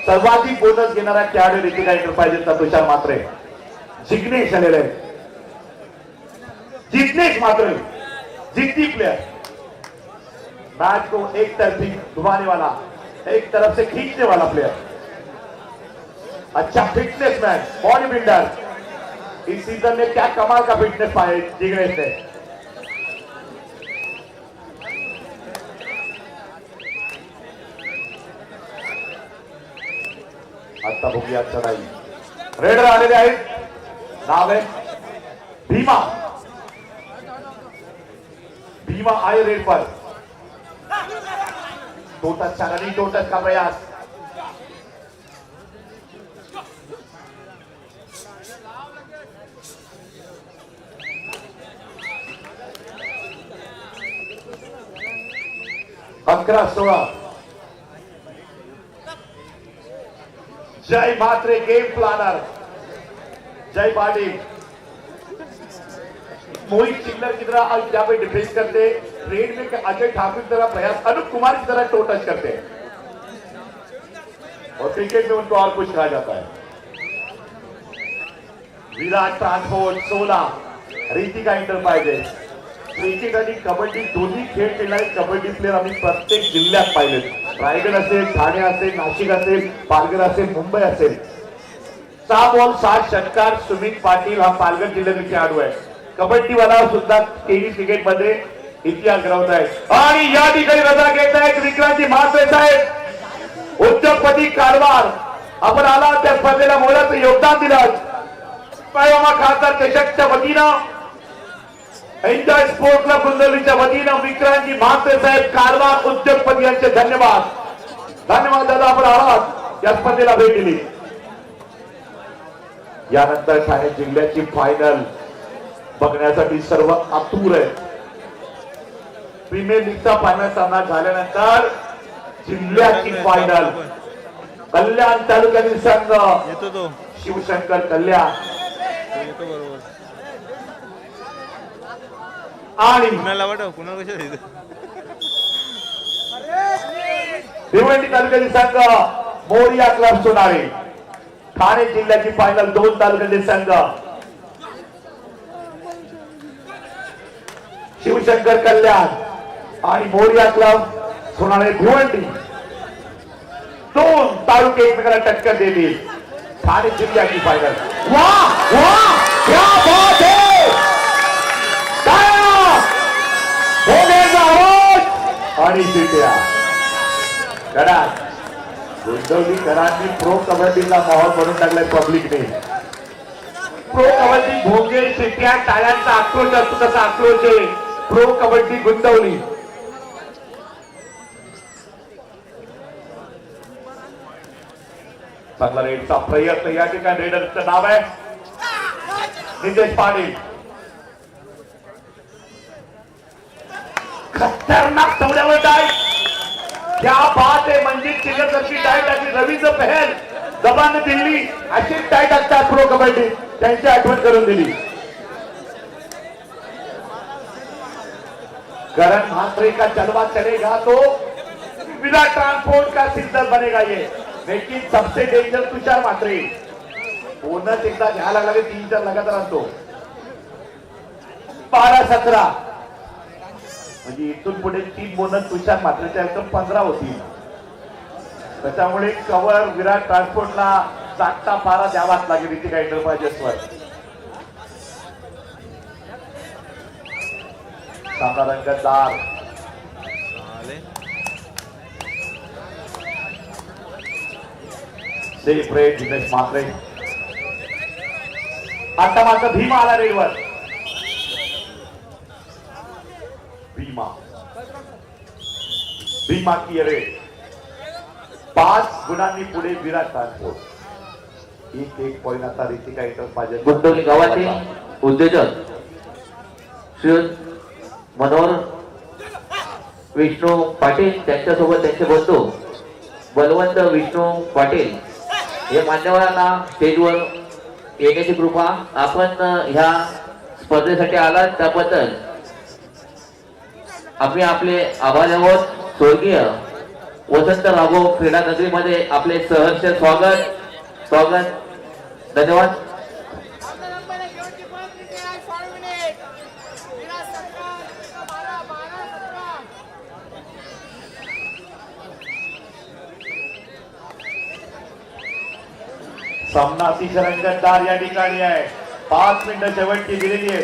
सर्वाधिक बोनस घेणारा खेळाडू रितिका एंटरप्राइजेसचा तुषार मात्रे. जिग्नेश आलेला आहे. जिग्नेश मात्र जिद्दी प्लेयर. मैच को एक तरफी घुमाने वाला, एक तरफ से खींचने वाला प्लेयर. अच्छा फिटनेस मैन, बॉडी बिल्डर. इस सीजन में क्या कमाल का फिटनेस पाए जिग्नेश ने. आता बघूया चढाई. रेडर आलेले आहेत. नाव आहे भीमा. भीमा आए रेड पर. दो टच का रनिंग, 2 टच का प्रयास. अकरा 16. जय मात्रे गेम प्लानर. जय पाटील. मोहित चिल्लर की तरह आज यहाँ पे डिफेंस करते, रेड में अजय ठाकुर की तरह प्रयास, अनूप कुमार की तरह टो टच करते हैं और क्रिकेट में उनको और कुछ कहा जाता है। विराट ट्रान्सपोर्ट 16, रितिका एंटरप्राइजेस। क्रिकेट आणि कबड्डी दोन्ही खेळ खेळणारे कबड्डी प्लेअर आम्ही प्रत्येक जिल्ह्यात पाहिलेत। रायगड असेल, ठाणे असेल, नाशिक असेल, पालघर असेल, मुंबई असेल। 6 बॉल 60 षटकार सुमित पाटील हा पालघर जिल्ह्यातील खेळाडू आहे। कबड्डीवाला सुद्धा टेनिस क्रिकेट मध्ये इतिहास घडवत आहे आणि या ठिकाणी रजा घेत आहेत विक्रांती म्हात्रे साहेब, उद्योगपती कारभार। आपण आला त्या स्पर्धेला मोलाचं योगदान दिलं। खासदार चषकच्या वतीनं, एन्जॉय स्पोर्ट क्लब कुंडलीच्या वतीनं विक्रांती म्हात्रे साहेब कारभार उद्योगपती यांचे धन्यवाद। धन्यवाद दादा, आपण आलात या स्पर्धेला भेट दिली। यानंतर ठाणे जिल्ह्याची फायनल बघण्यासाठी सर्व आतुर आहेत। प्रीमियर लीगचा फायनल सामना झाल्यानंतर जिल्ह्याची फायनल कल्याण तालुक्यातील संघ येतो तो शिवशंकर कल्याण येतो बरोबर। आणि कुणाला वाटव कुणाला कशा द्यायचं भिवंडी तालुक्यातील संघ मोरिया क्लब सोनाळे। ठाणे जिल्ह्याची फायनल 2 तालुक्यातील संघ शिवशंकर कल्याण आणि मोरिया क्लब सोनाळे भिवंडी। 2 तालुके एकमेकांना टक्कर देतील। ठाणे जिल्ह्याची फायनल। वाह वाह क्या बात है, भोगेचा आवाज आणि शिट्या। करा गुंतवणूकदारांनी प्रो कबड्डीला माहोल बनवून टाकलाय पब्लिकने। प्रो कबड्डी भोंगे, शिट्या, टाळ्यांचा आक्रोश असतो तसा आक्रोश आहे प्रो कबड्डी गुंतवली। चांगला रेडचा प्रयत्न, या ठिकाणी रेडरचं नाव आहे नितेश पाटील। खतरनाक सवड्यावर डाय, क्या बात आहे। मंजित चिल्लर सारखी डाय टाकली, रवींद्र पहल दबाने दिल्ली अशी डाय टाकतात प्रो कबड्डी, त्यांची आठवण करून दिली। करण म्हात्रे का जलवा चलेगा तो विराट ट्रांसपोर्ट का सिग्नल बनेगा ये, लेकिन सबसे डेंजर तुषार म्हात्रे। बोनस एकदा घ्यायला लागला 3-4 लगातार आणतो। 12-17 म्हणजे इथून पुढे 3 बोनस तुषार म्हात्रेच्या एकदम 15 होतील। त्याच्यामुळे कव्हर विराट ट्रान्सपोर्टला जागता पारा द्यावाच लागेल रितिका एंटरप्राइजेसवर। सामना रंगतदार, आले सेपरेट जितेश म्हात्रे। आता मात्र भीमा आला रेडवर। भीमा की रेड 5 गुणांनी पुढे विराट ट्रान्सपोर्ट। 1 पॉईंट आता रितिका एंटरप्राइजेस। गुंतवली गावातील उद्योजक श्री मनोहर विष्णू पाटील, त्यांच्यासोबत त्यांचे बंधू बलवंत विष्णू पाटील हे मान्यवरांना स्टेजवर येण्याची कृपा। आपण ह्या स्पर्धेसाठी आलात त्याबद्दल आम्ही आपले आभारी आहोत। स्वर्गीय वसंत राघव क्रीडा नगरीमध्ये आपले सहर्ष स्वागत धन्यवाद। सामना अतिशय रंगतदार या ठिकाणी आहे। 5 मिनिटं शेवटची दिलेली आहे।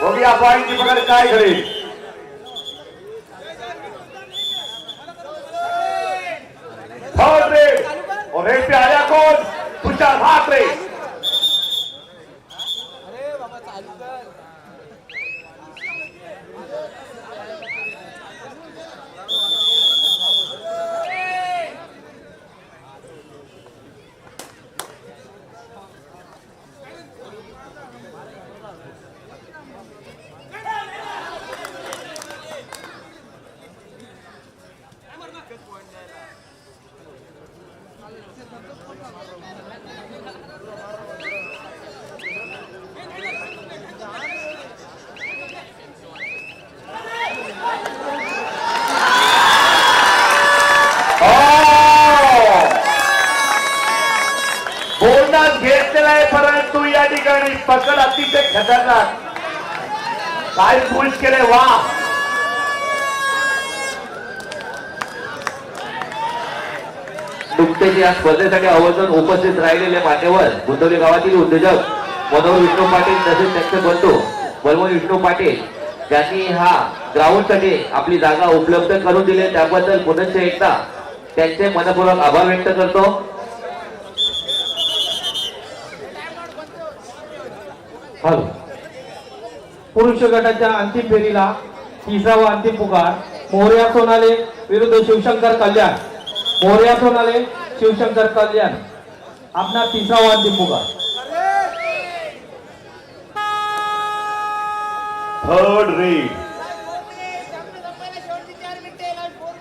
बघूया पॉईंटची पकड काय घडेल। थर्ड रेड और रेड पे आया कौन, तुषार म्हात्रे। आहे परंतु या ठिकाणी पकड अतिशय खतरनाक. काय पुश केले वा. नुकतेच या स्पर्धेसाठी आवर्जून उपस्थित राहिलेले मान्यवर गुंतवली गावातील उद्योजक मनोहर विष्णू पाटील तसेच त्यांचे बंधू बलवंत विष्णू पाटील यांनी हा ग्राउंडसाठी आपली जागा उपलब्ध करून दिली, त्याबद्दल पुनश्च एकदा त्यांचे मनपूर्वक आभार व्यक्त करतो. हॅलो. पुरुष गटाच्या अंतिम फेरीला तिसरा व अंतिम पुकार मोरया सोनाले विरुद्ध शिवशंकर कल्याण. मोरया सोनाले शिवशंकर कल्याण आपला तिसरा व अंतिम पुकार. थर्ड रेड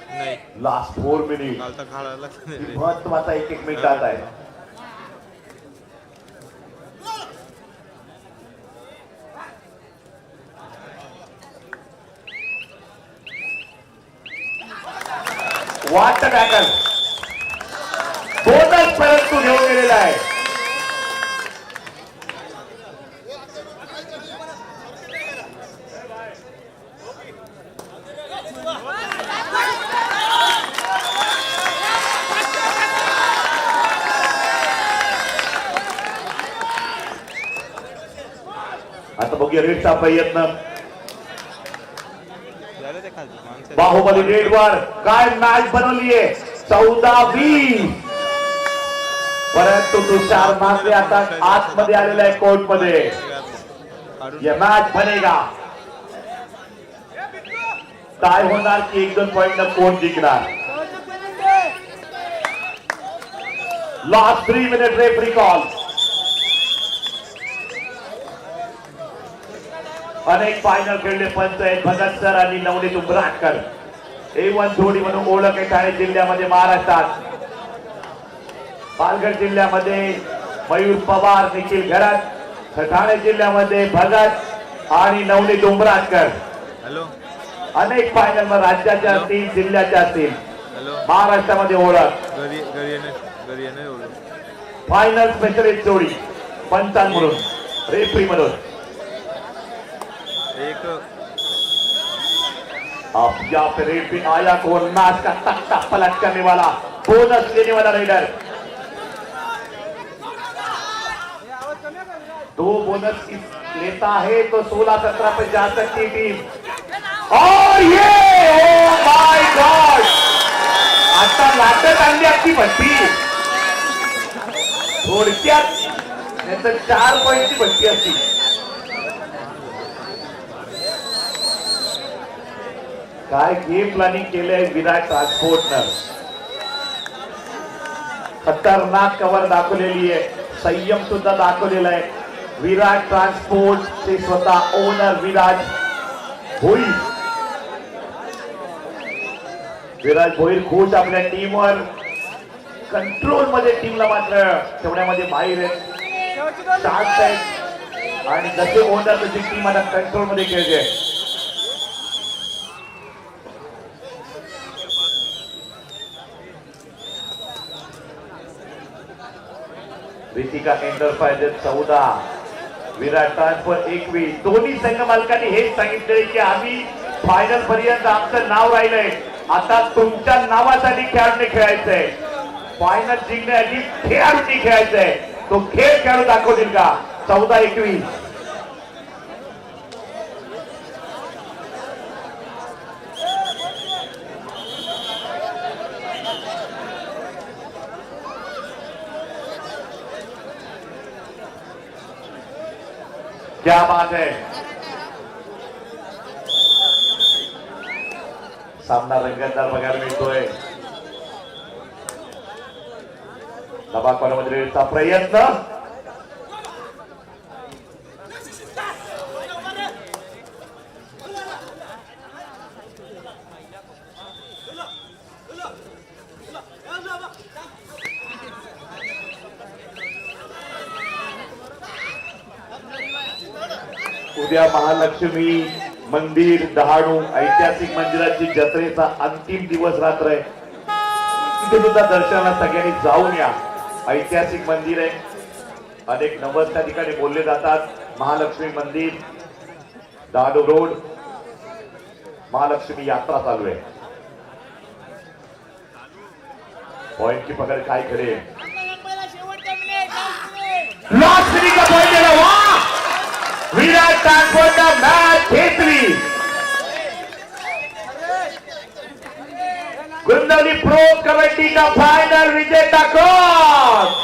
नाही लास्ट 4 मिनिट. घालता खाळायला नाही. महत्वाचा एक मिनिटात आहे. वाट टॅकल बोनस परंतु घेऊन गेलेला आहे. आता बघूया रेडचा प्रयत्न. झालं ते खाली माणसं बाहुबली रेडवर काय मॅच बनवलीये 14-20. परंतु तुषार मात्रे आता आतमध्ये आलेला आहे कोर्ट मध्ये. काढून ये मॅच बनेगा. काय होणार की 1-2 पॉइंट कोण जिंकणार. Last 3 minute referee call. अनेक फायनल खेळले पंच आहेत भगत सर आणि नवनीत उमराटकर. A1 जोडी म्हणून ओळख आहे ठाणे जिल्ह्यामध्ये महाराष्ट्रात. पालघर जिल्ह्यामध्ये मयूर पवार निखिल घरात. ठाणे जिल्ह्यामध्ये भगत आणि नवनीत उमराटकर. हॅलो अनेक फायनल मध्ये राज्याच्या असतील जिल्ह्याच्या असतील हॅलो महाराष्ट्रामध्ये ओळख. घरी येणं एवढं फायनल स्पेशलिस्ट जोडी पंचांत म्हणून रेफरी म्हणून. एक अब यहाँ पे रेफरी आया को नाच का तख्ता पलट करने वाला बोनस लेने वाला रेडर. 2 बोनस लेता है तो 16-17 पे जा सकती टीम. और ये ओ माय गॉड आता लाटत आणली आपली भट्टी. थोडक्यात त्यांचं 4 पॉईंटची भट्टी असती. काय गेम प्लॅनिंग केलंय विराट ट्रान्सपोर्टनं. खतरनाक कव्हर दाखवलेली आहे. संयम सुद्धा दाखवलेला आहे. विराट ट्रान्सपोर्ट चे स्वतः ओनर विराट भोईर. विराट भोईर खुश आपल्या टीमवर. कंट्रोल मध्ये टीमला मात्र ठेवण्यामध्ये माहीर आहेत, शांत आहेत आणि जसे ओनर तशी टीम आता कंट्रोल मध्ये खेळते. रितिका एंटरप्राइजेस 14 विराट ट्रान्सपोर्ट 21. दोन्ही संघ मालकांनी हेच सांगितले की आम्ही फायनल पर्यंत आमचं नाव राहिलंय. आता तुमच्या नावासाठी खेळाडूने खेळायचंय. फायनल जिंकण्यासाठी खेळाडूंनी खेळायचंय. तो खेळ खेळाडू दाखवतील का. 14-21. क्या बात है. सामना रंगतदार बघायला मिळतोय. दबाकोनामध्ये रेडचा प्रयत्न. उद्या महालक्ष्मी मंदिर डहाणू ऐतिहासिक मंदिराची जत्रेचा अंतिम दिवस रात्र आहे. तिथे सुद्धा दर्शनाला सगळ्यांनी जाऊन या. ऐतिहासिक मंदिर आहे अनेक नवस त्या ठिकाणी बोलले जातात. महालक्ष्मी मंदिर, दादू रोड, महालक्ष्मी यात्रा चालू आहे. पॉइंट की पकड काय करेल. लास्ट मिनिट का पॉइंट दिला. वा, विराट ट्रान्सफर मॅच घेतली. गुंदवली प्रो कबड्डी का फाइनल विजेता कोण.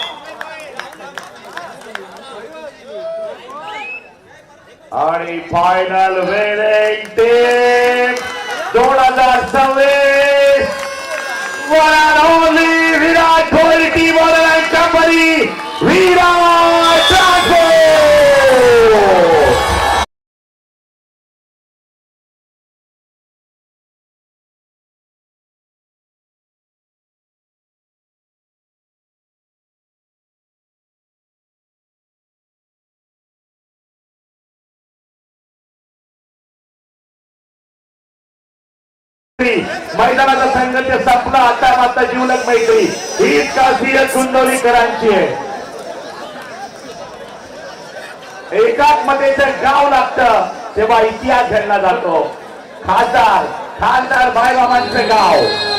आणि final winning team 2026 one and only Virat Kohli team online company Virat transport. मैदानाचा संघर्ष संपला. आता मात्र जीवलग मैत्री हीच खासियत कुंडोलीकरांची आहे. एकात्मतेचं गाव लागतं तेव्हा इतिहास घडला जातो. खासदार बाळामामांचं गाव.